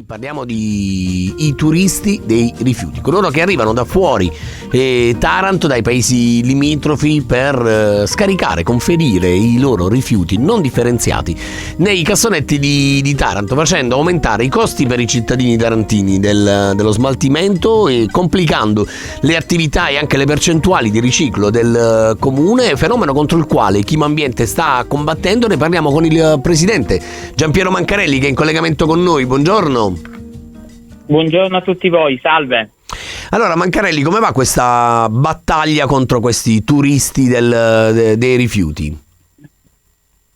Parliamo di i turisti dei rifiuti, coloro che arrivano da fuori Taranto, dai paesi limitrofi per scaricare, conferire i loro rifiuti non differenziati nei cassonetti di Taranto, facendo aumentare i costi per i cittadini tarantini dello smaltimento e complicando le attività e anche le percentuali di riciclo del comune, fenomeno contro il quale Chimambiente sta combattendo. Ne parliamo con il presidente Giampiero Mancarelli, che è in collegamento con noi. Buongiorno. Buongiorno a tutti voi, salve. Allora Mancarelli, come va questa battaglia contro questi turisti dei rifiuti?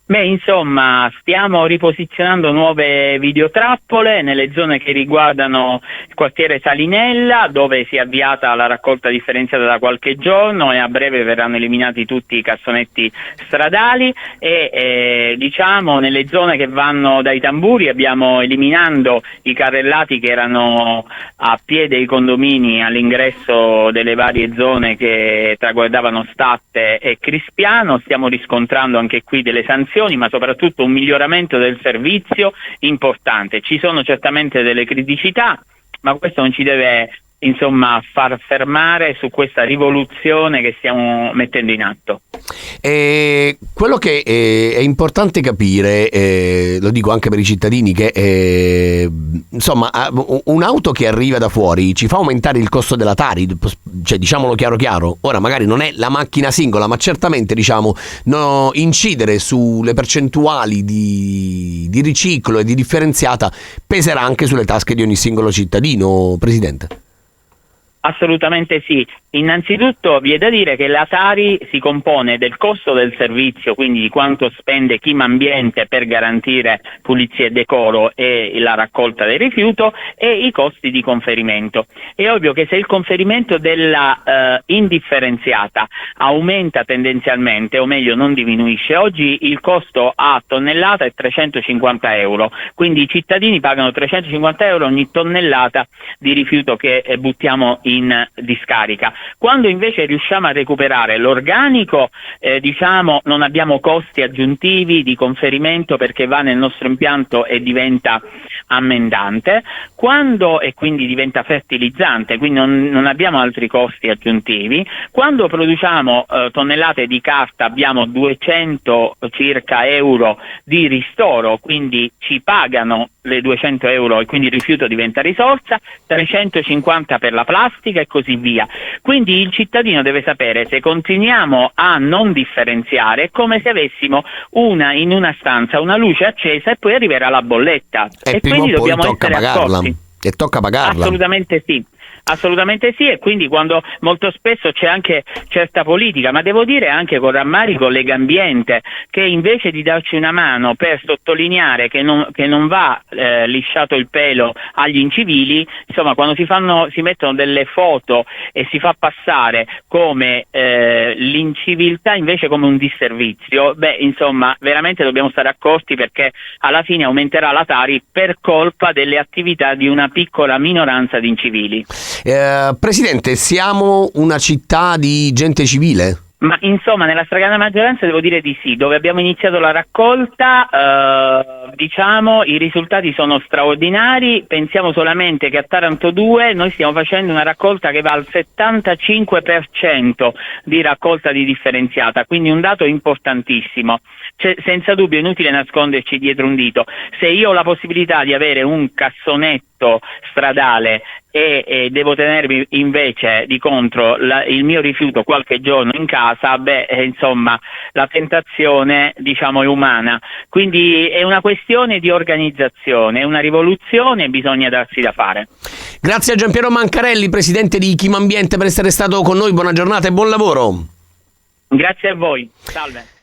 Beh, insomma, stiamo riposizionando nuove videotrappole nelle zone che riguardano il quartiere Salinella, dove si è avviata la raccolta differenziata da qualche giorno e a breve verranno eliminati tutti i cassonetti stradali e diciamo nelle zone che vanno dai tamburi abbiamo eliminando i carrellati che erano a piede dei condomini all'ingresso delle varie zone che traguardavano Statte e Crispiano. Stiamo riscontrando anche qui delle sanzioni, ma soprattutto un miglioramento del servizio importante. Ci sono certamente delle criticità, ma questo non ci deve far fermare su questa rivoluzione che stiamo mettendo in atto. Quello che è importante capire, lo dico anche per i cittadini, che un'auto che arriva da fuori ci fa aumentare il costo della Tari, cioè diciamolo chiaro. Ora magari non è la macchina singola, ma certamente incidere sulle percentuali di riciclo e di differenziata peserà anche sulle tasche di ogni singolo cittadino, Presidente. Assolutamente sì. Innanzitutto vi è da dire che la Tari si compone del costo del servizio, quindi di quanto spende Chimambiente per garantire pulizia e decoro e la raccolta del rifiuto, e i costi di conferimento. È ovvio che se il conferimento della indifferenziata aumenta tendenzialmente, o meglio non diminuisce, oggi il costo a tonnellata è 350 euro, quindi i cittadini pagano 350 euro ogni tonnellata di rifiuto che buttiamo in discarica. Quando invece riusciamo a recuperare l'organico, non abbiamo costi aggiuntivi di conferimento perché va nel nostro impianto e diventa ammendante, e quindi diventa fertilizzante, quindi non abbiamo altri costi aggiuntivi. Quando produciamo tonnellate di carta abbiamo 200 circa euro di ristoro, quindi ci pagano le 200 euro e quindi il rifiuto diventa risorsa, 350 per la plastica e così via. Quindi il cittadino deve sapere, se continuiamo a non differenziare è come se avessimo in una stanza una luce accesa e poi arriverà la bolletta e quindi dobbiamo essere accorti. E tocca pagarla. Assolutamente sì, e quindi quando molto spesso c'è anche certa politica, ma devo dire anche con rammarico Legambiente, che invece di darci una mano per sottolineare che non va lisciato il pelo agli incivili, quando si mettono delle foto e si fa passare come l'inciviltà invece come un disservizio, veramente dobbiamo stare accorti, perché alla fine aumenterà la Tari per colpa delle attività di una piccola minoranza di incivili. Presidente, siamo una città di gente civile? Ma nella stragrande maggioranza devo dire di sì. Dove abbiamo iniziato la raccolta, i risultati sono straordinari. Pensiamo solamente che a Taranto 2 noi stiamo facendo una raccolta che va al 75% di raccolta di differenziata, quindi un dato importantissimo. Senza dubbio è inutile nasconderci dietro un dito. Se io ho la possibilità di avere un cassonetto stradale e devo tenermi invece di contro il mio rifiuto qualche giorno in casa, la tentazione è umana. Quindi è una questione di organizzazione, è una rivoluzione e bisogna darsi da fare. Grazie a Giampiero Mancarelli, presidente di Chimambiente, per essere stato con noi. Buona giornata e buon lavoro. Grazie a voi, salve.